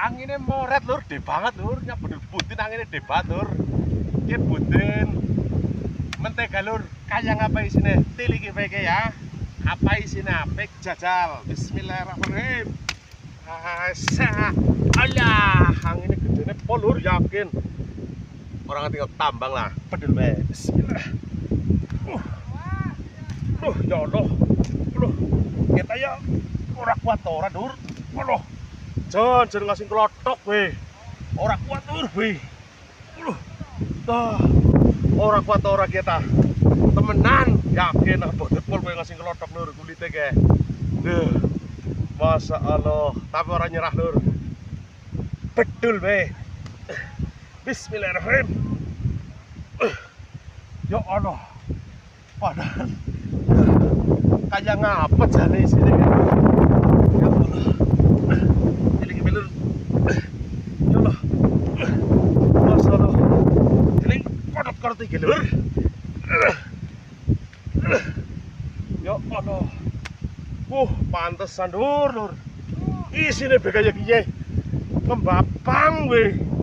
Anginnya moret lur, gede banget lur. Nyabut butin anginnya gede banget lur. Ini butin mentega lur. Kayak apa isinya? Tiliki peke ya. Apa isinya? Pek jajal. Bismillahirrahmanirrahim. Alah, anginnya gedenya pol lur, yakin. Orang tinggal tambang lah. Pedul be. Bismillah. Ya Allah. Kita ya ora kuat ora dur. Aduh. Jan ngasih kelotok we. Ora kuat dur we. Ora kuat ora kita. Temenan yakin apa depol kowe ngasih kelotok nur kulite ke. Masya Allah, tapi orang nyerah lur. Betul be. Bismillahirrahmanirrahim. Ya Allah. Padahal kayak ngapet jane sini. Ya Allah. Ini lur. Ya Allah. Masya Allah. Ini kodok-kodok iki lur. Ya Allah. Pantesan lur. Isine be kaya piye? Kembabang we.